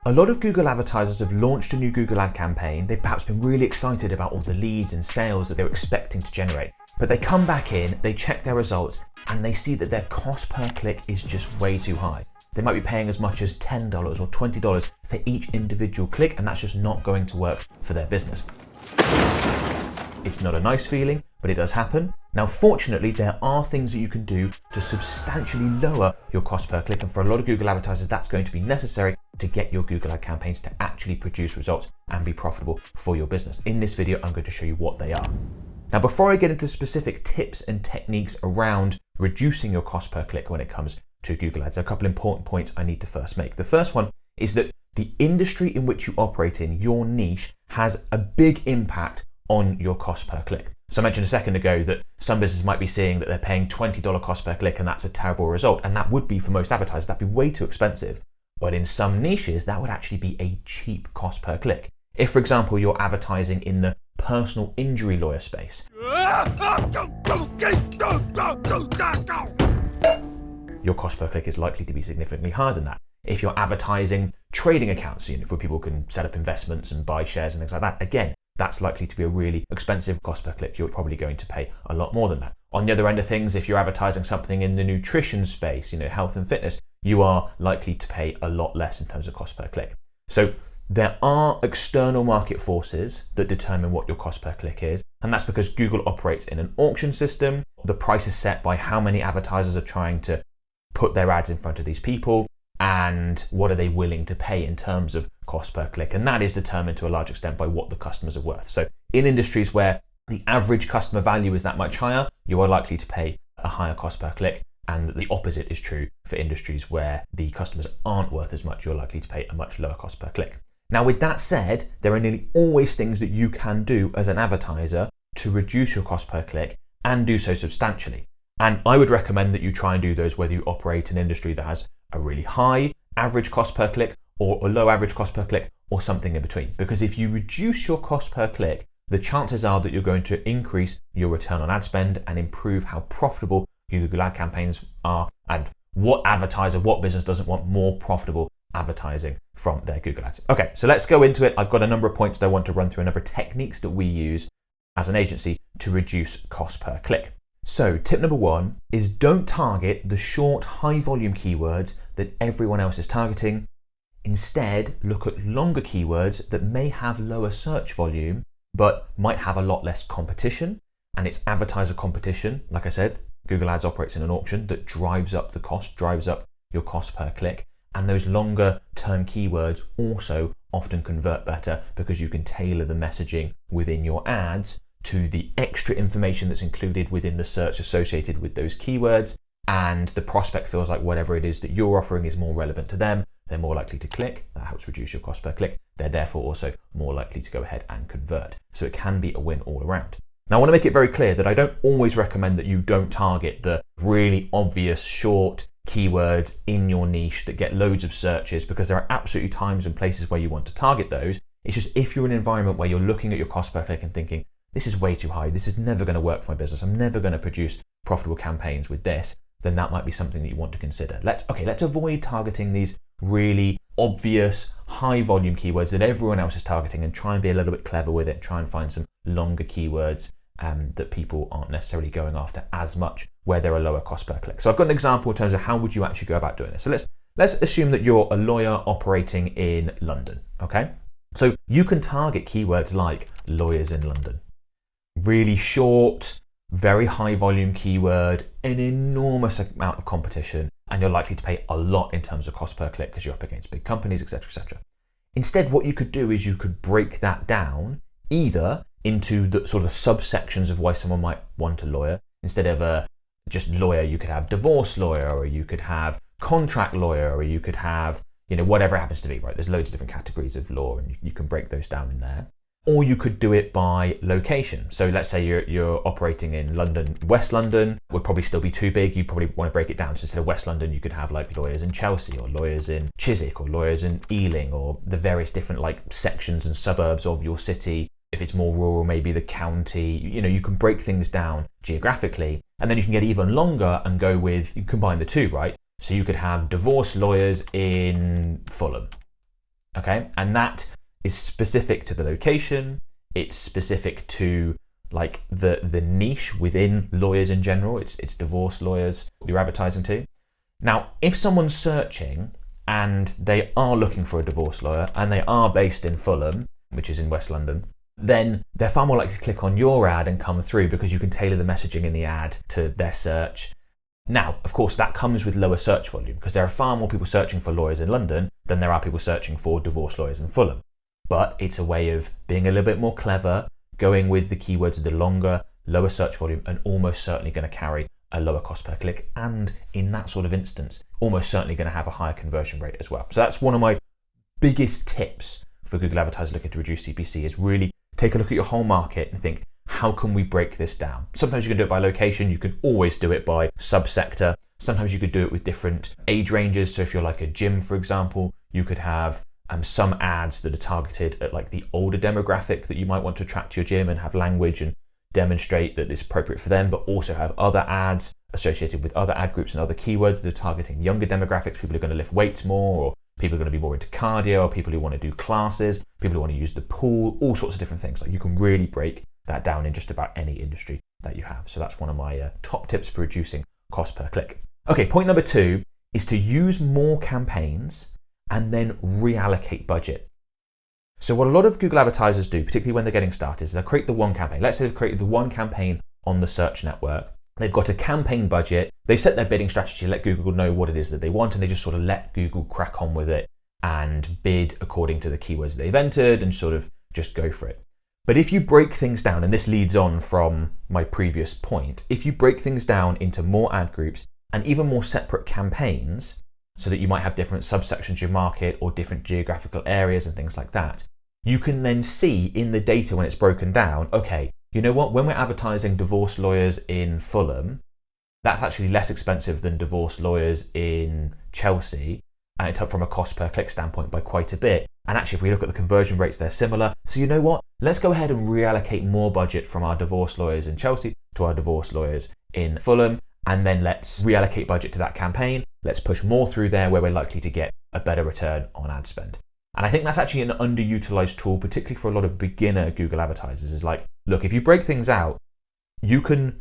A lot of Google advertisers have launched a new Google ad campaign. They've perhaps been really excited about all the leads and sales that they were expecting to generate. But they come back in, they check their results, and they see that their cost per click is just way too high. They might be paying as much as $10 or $20 for each individual click, and that's just not going to work for their business. It's not a nice feeling, but it does happen. Now, fortunately, there are things that you can do to substantially lower your cost per click, and for a lot of Google advertisers, that's going to be necessary to get your Google ad campaigns to actually produce results and be profitable for your business. In this video, I'm going to show you what they are. Now, before I get into specific tips and techniques around reducing your cost per click when it comes to Google Ads, there are a couple important points I need to first make. The first one is that the industry in which you operate in, your niche, has a big impact on your cost per click. So I mentioned a second ago that some businesses might be seeing that they're paying $20 cost per click, and that's a terrible result. And that would be for most advertisers, that'd be way too expensive. But in some niches, that would actually be a cheap cost per click. If, for example, you're advertising in the personal injury lawyer space, your cost per click is likely to be significantly higher than that. If you're advertising trading accounts, where people can set up investments and buy shares and things like that, again, that's likely to be a really expensive cost per click. You're probably going to pay a lot more than that. On the other end of things, if you're advertising something in the nutrition space, health and fitness, you are likely to pay a lot less in terms of cost per click. So there are external market forces that determine what your cost per click is, and that's because Google operates in an auction system. The price is set by how many advertisers are trying to put their ads in front of these people, and what are they willing to pay in terms of cost per click. And that is determined to a large extent by what the customers are worth. So in industries where the average customer value is that much higher, you are likely to pay a higher cost per click. And the opposite is true for industries where the customers aren't worth as much, you're likely to pay a much lower cost per click. Now, with that said, there are nearly always things that you can do as an advertiser to reduce your cost per click and do so substantially. And I would recommend that you try and do those whether you operate in an industry that has a really high average cost per click or a low average cost per click or something in between. Because if you reduce your cost per click, the chances are that you're going to increase your return on ad spend and improve how profitable your Google ad campaigns are. And what advertiser, what business doesn't want more profitable advertising from their Google ads? Okay, so let's go into it. I've got a number of points that I want to run through, a number of techniques that we use as an agency to reduce cost per click. So tip number one is don't target the short, high volume keywords that everyone else is targeting. Instead, look at longer keywords that may have lower search volume, but might have a lot less competition. And it's advertiser competition. Like I said, Google Ads operates in an auction that drives up the cost, drives up your cost per click. And those longer term keywords also often convert better because you can tailor the messaging within your ads to the extra information that's included within the search associated with those keywords, and the prospect feels like whatever it is that you're offering is more relevant to them. They're more likely to click. That helps reduce your cost per click. They're therefore also more likely to go ahead and convert. So it can be a win all around. Now, I want to make it very clear that I don't always recommend that you don't target the really obvious short keywords in your niche that get loads of searches, because there are absolutely times and places where you want to target those. It's just if you're in an environment where you're looking at your cost per click and thinking, this is way too high, this is never going to work for my business, I'm never going to produce profitable campaigns with this, then that might be something that you want to consider. Let's avoid targeting these really obvious high volume keywords that everyone else is targeting and try and be a little bit clever with it, try and find some longer keywords that people aren't necessarily going after as much where they're a lower cost per click. So I've got an example in terms of how would you actually go about doing this. So let's assume that you're a lawyer operating in London, okay? So you can target keywords like lawyers in London. Really short, very high volume keyword, an enormous amount of competition, and you're likely to pay a lot in terms of cost per click because you're up against big companies, etc., etc. Instead, what you could do is you could break that down either into the sort of subsections of why someone might want a lawyer. Instead of just lawyer, you could have divorce lawyer, or you could have contract lawyer, or you could have, whatever it happens to be, right? There's loads of different categories of law, and you can break those down in there. Or you could do it by location. So let's say you're operating in London. West London would probably still be too big. You probably want to break it down. So instead of West London, you could have like lawyers in Chelsea, or lawyers in Chiswick, or lawyers in Ealing, or the various different like sections and suburbs of your city. If it's more rural, maybe the county. You can break things down geographically, and then you can get even longer and you combine the two, right? So you could have divorce lawyers in Fulham. okay? And that is specific to the location, it's specific to like the niche within lawyers in general, it's divorce lawyers you're advertising to. Now, if someone's searching and they are looking for a divorce lawyer and they are based in Fulham, which is in West London, then they're far more likely to click on your ad and come through because you can tailor the messaging in the ad to their search. Now, of course, that comes with lower search volume because there are far more people searching for lawyers in London than there are people searching for divorce lawyers in Fulham. But it's a way of being a little bit more clever, going with the keywords of the longer, lower search volume, and almost certainly going to carry a lower cost per click. And in that sort of instance, almost certainly going to have a higher conversion rate as well. So that's one of my biggest tips for Google advertisers looking to reduce CPC, is really take a look at your whole market and think, how can we break this down? Sometimes you can do it by location. You can always do it by subsector. Sometimes you could do it with different age ranges. So if you're like a gym, for example, you could have some ads that are targeted at like the older demographic that you might want to attract to your gym and have language and demonstrate that it's appropriate for them, but also have other ads associated with other ad groups and other keywords that are targeting younger demographics, people who are going to lift weights more, or people are going to be more into cardio, or people who want to do classes, people who want to use the pool, all sorts of different things. Like you can really break that down in just about any industry that you have. So that's one of my top tips for reducing cost per click. Okay, point number 2 is to use more campaigns and then reallocate budget. So what a lot of Google advertisers do, particularly when they're getting started, is they'll create the one campaign. Let's say they've created the one campaign on the search network. They've got a campaign budget. They've set their bidding strategy, let Google know what it is that they want, and they just sort of let Google crack on with it and bid according to the keywords they've entered and sort of just go for it. But if you break things down, and this leads on from my previous point, if you break things down into more ad groups and even more separate campaigns, so that you might have different subsections of your market or different geographical areas and things like that, you can then see in the data when it's broken down, okay, you know what, when we're advertising divorce lawyers in Fulham, that's actually less expensive than divorce lawyers in Chelsea, and it's up from a cost per click standpoint by quite a bit. And actually, if we look at the conversion rates, they're similar. So you know what, let's go ahead and reallocate more budget from our divorce lawyers in Chelsea to our divorce lawyers in Fulham. And then let's reallocate budget to that campaign. Let's push more through there where we're likely to get a better return on ad spend. And I think that's actually an underutilized tool, particularly for a lot of beginner Google advertisers, is like, look, if you break things out, you can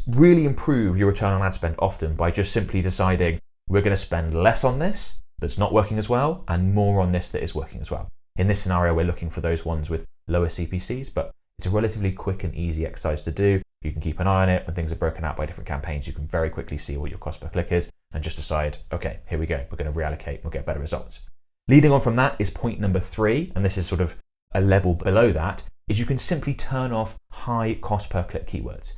really improve your return on ad spend often by just simply deciding we're going to spend less on this that's not working as well and more on this that is working as well. In this scenario, we're looking for those ones with lower CPCs, but it's a relatively quick and easy exercise to do. You can keep an eye on it. When things are broken out by different campaigns, you can very quickly see what your cost per click is and just decide, okay, here we go. We're going to reallocate. We'll get better results. Leading on from that is point number 3, and this is sort of a level below that, is you can simply turn off high cost per click keywords.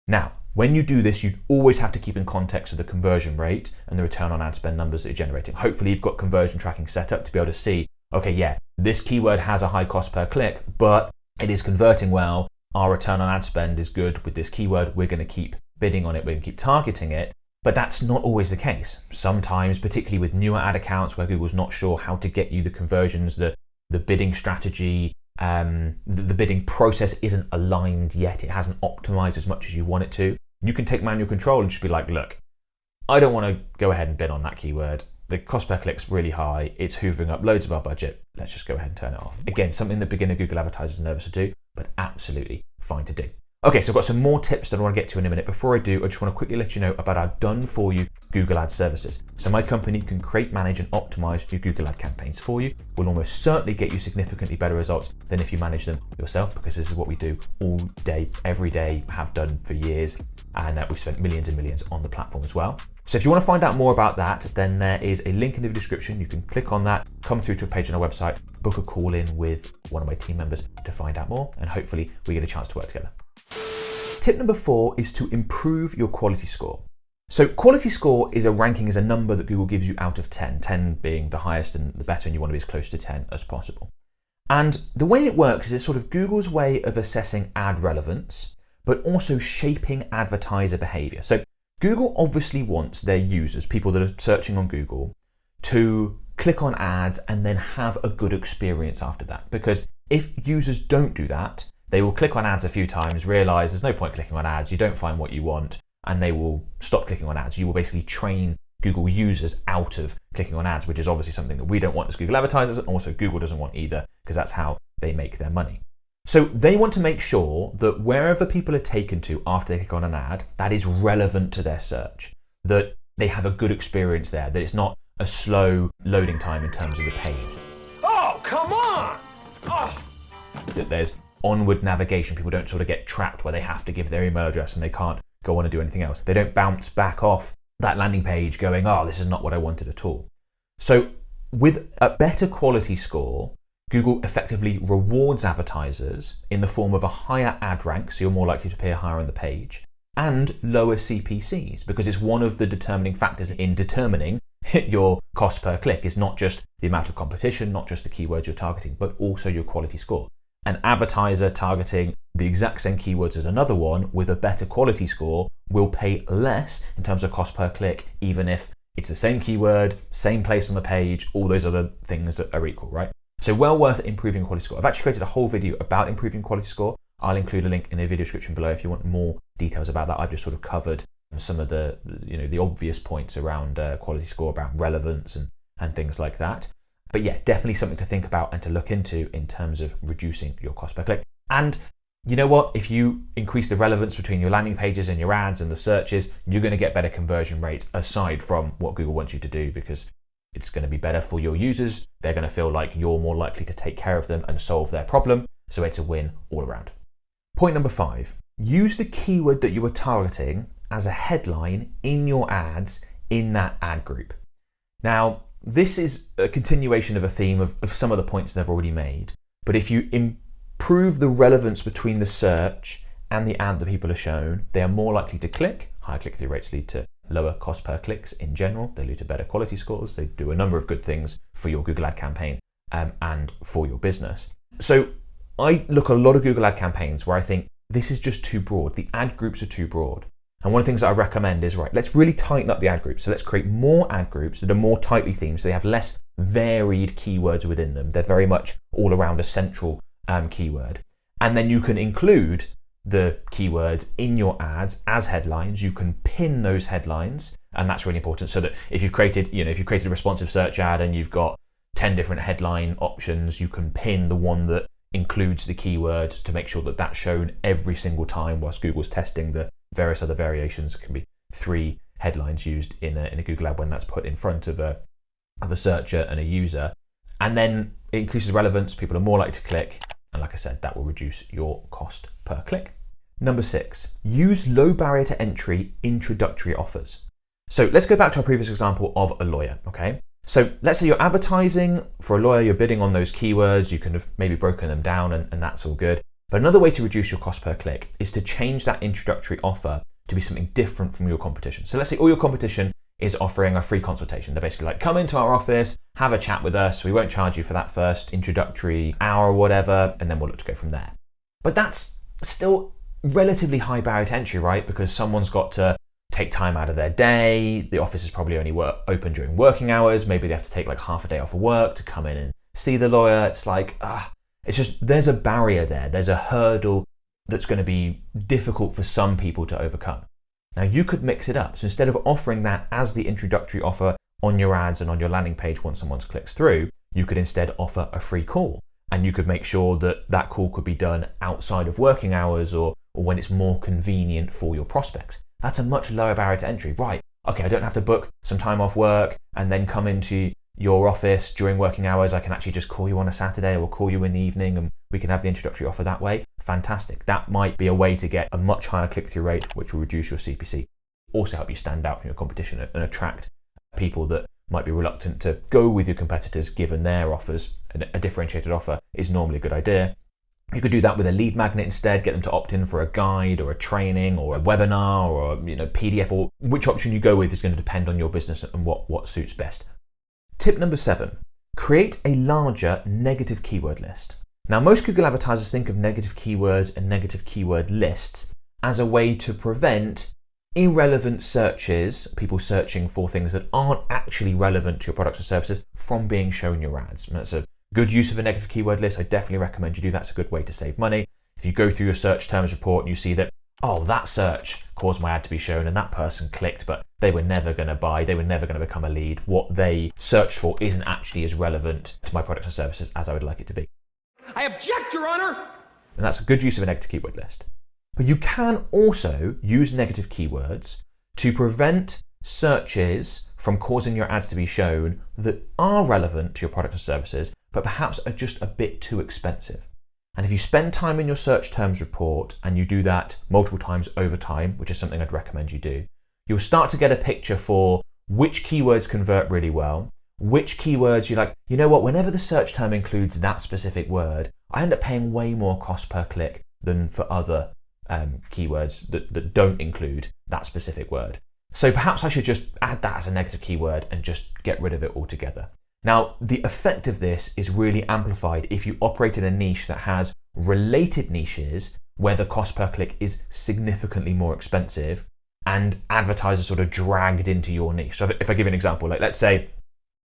Now, when you do this, you always have to keep in context of the conversion rate and the return on ad spend numbers that you're generating. Hopefully you've got conversion tracking set up to be able to see, okay, yeah, this keyword has a high cost per click, but it is converting well. Our return on ad spend is good with this keyword. We're going to keep bidding on it. We're going to keep targeting it. But that's not always the case. Sometimes, particularly with newer ad accounts where Google's not sure how to get you the conversions, the bidding strategy, the bidding process isn't aligned yet. It hasn't optimized as much as you want it to. You can take manual control and just be like, look, I don't want to go ahead and bid on that keyword. The cost per click's really high. It's hoovering up loads of our budget. Let's just go ahead and turn it off. Again, something that beginner Google advertisers are nervous to do, but absolutely fine to do. Okay, so I've got some more tips that I want to get to in a minute. Before I do, I just want to quickly let you know about our done-for-you Google Ad services. So my company can create, manage, and optimize your Google Ad campaigns for you. We'll almost certainly get you significantly better results than if you manage them yourself, because this is what we do all day, every day, have done for years, and we've spent millions and millions on the platform as well. So if you want to find out more about that, then there is a link in the description. You can click on that, come through to a page on our website, book a call in with one of my team members to find out more, and hopefully we get a chance to work together. Tip number 4 is to improve your quality score. So quality score is a ranking, is a number that Google gives you out of 10, 10 being the highest and the better, and you want to be as close to 10 as possible. And the way it works is it's sort of Google's way of assessing ad relevance, but also shaping advertiser behavior. So Google obviously wants their users, people that are searching on Google, to click on ads and then have a good experience after that. Because if users don't do that, they will click on ads a few times, realize there's no point clicking on ads, you don't find what you want, and they will stop clicking on ads. You will basically train Google users out of clicking on ads, which is obviously something that we don't want as Google advertisers, and also Google doesn't want either, because that's how they make their money. So they want to make sure that wherever people are taken to after they click on an ad, that is relevant to their search, that they have a good experience there, that it's not a slow loading time in terms of the page. Oh, come on! Oh. That there's onward navigation. People don't sort of get trapped where they have to give their email address and they can't go on and do anything else. They don't bounce back off that landing page going, oh, this is not what I wanted at all. So with a better quality score, Google effectively rewards advertisers in the form of a higher ad rank, so you're more likely to appear higher on the page, and lower CPCs, because it's one of the determining factors in determining your cost per click is not just the amount of competition, not just the keywords you're targeting, but also your quality score. An advertiser targeting the exact same keywords as another one with a better quality score will pay less in terms of cost per click, even if it's the same keyword, same place on the page, all those other things that are equal, right? So well worth improving quality score. I've actually created a whole video about improving quality score. I'll include a link in the video description below if you want more details about that. I've just sort of covered some of the obvious points around quality score, around relevance and things like that. But yeah, definitely something to think about and to look into in terms of reducing your cost per click. And you know what? If you increase the relevance between your landing pages and your ads and the searches, you're going to get better conversion rates aside from what Google wants you to do, because it's going to be better for your users. They're going to feel like you're more likely to take care of them and solve their problem. So it's a win all around. Point number 5, use the keyword that you are targeting as a headline in your ads in that ad group. Now, this is a continuation of a theme of some of the points that I've already made. But if you improve the relevance between the search and the ad that people are shown, they are more likely to click. Higher click-through rates lead to lower cost per clicks in general. They lead to better quality scores. They do a number of good things for your Google ad campaign and for your business. So I look at a lot of Google ad campaigns where I think this is just too broad. The ad groups are too broad. And one of the things that I recommend is, right, let's really tighten up the ad groups. So let's create more ad groups that are more tightly themed, so they have less varied keywords within them. They're very much all around a central keyword. And then you can include the keywords in your ads as headlines. You can pin those headlines, and that's really important. So that if you've created a responsive search ad and you've got 10 different headline options, you can pin the one that includes the keyword to make sure that that's shown every single time whilst Google's testing the various other variations. It can be 3 headlines used in a Google ad when that's put in front of a searcher and a user. And then it increases relevance, people are more likely to click, and like I said, that will reduce your cost per click. Number 6, use low barrier to entry introductory offers. So let's go back to our previous example of a lawyer, okay? So let's say you're advertising for a lawyer, you're bidding on those keywords, you can have maybe broken them down and that's all good. But another way to reduce your cost per click is to change that introductory offer to be something different from your competition. So let's say all your competition is offering a free consultation. They're basically like, come into our office, have a chat with us. We won't charge you for that first introductory hour or whatever, and then we'll look to go from there. But that's still relatively high barrier to entry, right? Because someone's got to take time out of their day. The office is probably only open during working hours. Maybe they have to take like half a day off of work to come in and see the lawyer. It's like, it's just, there's a barrier there. There's a hurdle that's going to be difficult for some people to overcome. Now you could mix it up. So instead of offering that as the introductory offer on your ads and on your landing page once someone clicks through, you could instead offer a free call. And you could make sure that that call could be done outside of working hours or when it's more convenient for your prospects. That's a much lower barrier to entry. Right, okay, I don't have to book some time off work and then come into your office during working hours. I can actually just call you on a Saturday or call you in the evening and we can have the introductory offer that way. Fantastic. That might be a way to get a much higher click-through rate, which will reduce your CPC. Also help you stand out from your competition and attract people that might be reluctant to go with your competitors given their offers. A differentiated offer is normally a good idea. You could do that with a lead magnet instead, get them to opt in for a guide or a training or a webinar or PDF, or which option you go with is going to depend on your business and what suits best. Tip number 7, create a larger negative keyword list. Now, most Google advertisers think of negative keywords and negative keyword lists as a way to prevent irrelevant searches, people searching for things that aren't actually relevant to your products or services, from being shown in your ads. And that's a good use of a negative keyword list. I definitely recommend you do that. It's a good way to save money. If you go through your search terms report and you see that oh, that search caused my ad to be shown and that person clicked, but they were never going to buy, they were never going to become a lead. What they searched for isn't actually as relevant to my products and services as I would like it to be. I object, Your Honor! And that's a good use of a negative keyword list. But you can also use negative keywords to prevent searches from causing your ads to be shown that are relevant to your products and services, but perhaps are just a bit too expensive. And if you spend time in your search terms report and you do that multiple times over time, which is something I'd recommend you do, you'll start to get a picture for which keywords convert really well, which keywords you're like, you know what, whenever the search term includes that specific word, I end up paying way more cost per click than for other keywords that don't include that specific word. So perhaps I should just add that as a negative keyword and just get rid of it altogether. Now, the effect of this is really amplified if you operate in a niche that has related niches where the cost per click is significantly more expensive and advertisers sort of dragged into your niche. So if I give you an example, like let's say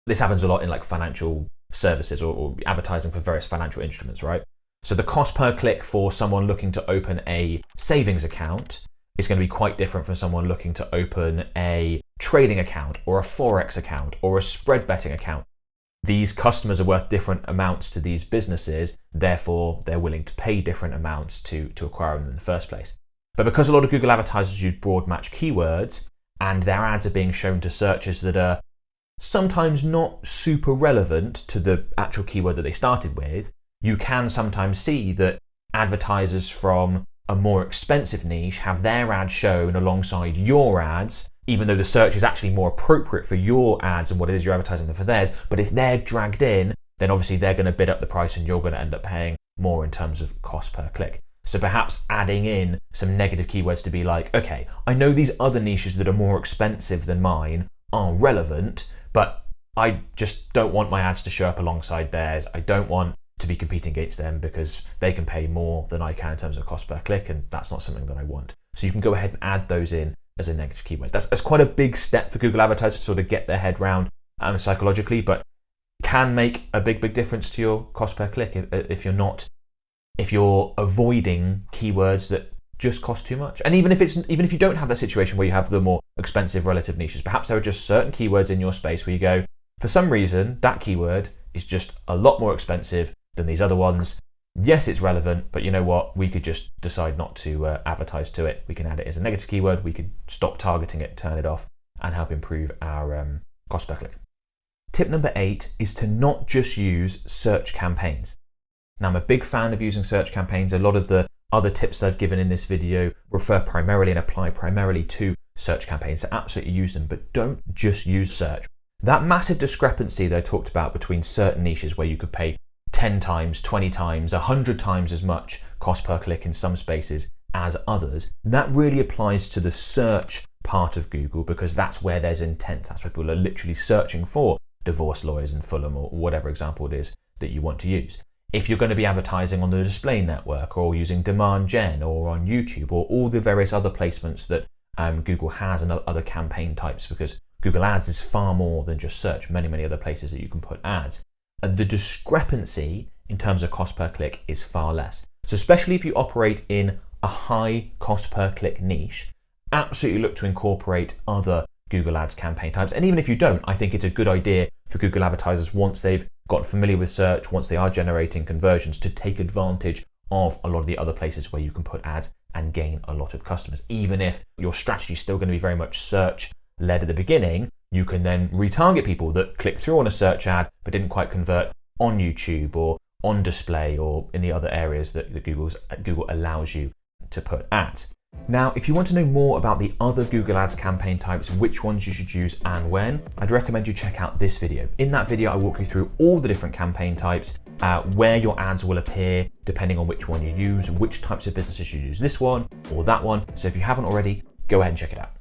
this happens a lot in like financial services or advertising for various financial instruments, right? So the cost per click for someone looking to open a savings account is going to be quite different from someone looking to open a trading account or a Forex account or a spread betting account. These customers are worth different amounts to these businesses, therefore they're willing to pay different amounts to acquire them in the first place. But because a lot of Google advertisers use broad match keywords and their ads are being shown to searches that are sometimes not super relevant to the actual keyword that they started with, you can sometimes see that advertisers from a more expensive niche have their ads shown alongside your ads, even though the search is actually more appropriate for your ads and what it is you're advertising than for theirs. But if they're dragged in, then obviously they're going to bid up the price and you're going to end up paying more in terms of cost per click. So perhaps adding in some negative keywords to be like, okay, I know these other niches that are more expensive than mine are relevant, but I just don't want my ads to show up alongside theirs. I don't want to be competing against them because they can pay more than I can in terms of cost per click, and that's not something that I want. So you can go ahead and add those in as a negative keyword. That's quite a big step for Google advertisers to sort of get their head around psychologically, but can make a big difference to your cost per click if you're avoiding keywords that just cost too much. And even if you don't have that situation where you have the more expensive relative niches, perhaps there are just certain keywords in your space where you go, for some reason, that keyword is just a lot more expensive than these other ones. Yes, it's relevant, but you know what? We could just decide not to advertise to it. We can add it as a negative keyword. We could stop targeting it, turn it off, and help improve our cost per click. Tip number 8 is to not just use search campaigns. Now, I'm a big fan of using search campaigns. A lot of the other tips that I've given in this video refer primarily and apply primarily to search campaigns. So absolutely use them, but don't just use search. That massive discrepancy that I talked about between certain niches where you could pay 10 times, 20 times, 100 times as much cost per click in some spaces as others, that really applies to the search part of Google because that's where there's intent. That's where people are literally searching for divorce lawyers in Fulham or whatever example it is that you want to use. If you're going to be advertising on the display network or using demand gen or on YouTube or all the various other placements that Google has and other campaign types, because Google Ads is far more than just search, many other places that you can put ads. And the discrepancy in terms of cost per click is far less. So especially if you operate in a high cost per click niche, absolutely look to incorporate other Google Ads campaign types. And even if you don't, I think it's a good idea for Google advertisers, once they've gotten familiar with search, once they are generating conversions, to take advantage of a lot of the other places where you can put ads and gain a lot of customers. Even if your strategy is still going to be very much search led at the beginning, you can then retarget people that click through on a search ad but didn't quite convert on YouTube or on display or in the other areas that Google allows you to put ads. Now, if you want to know more about the other Google Ads campaign types, which ones you should use and when, I'd recommend you check out this video. In that video, I walk you through all the different campaign types, where your ads will appear depending on which one you use, which types of businesses you use, this one or that one. So if you haven't already, go ahead and check it out.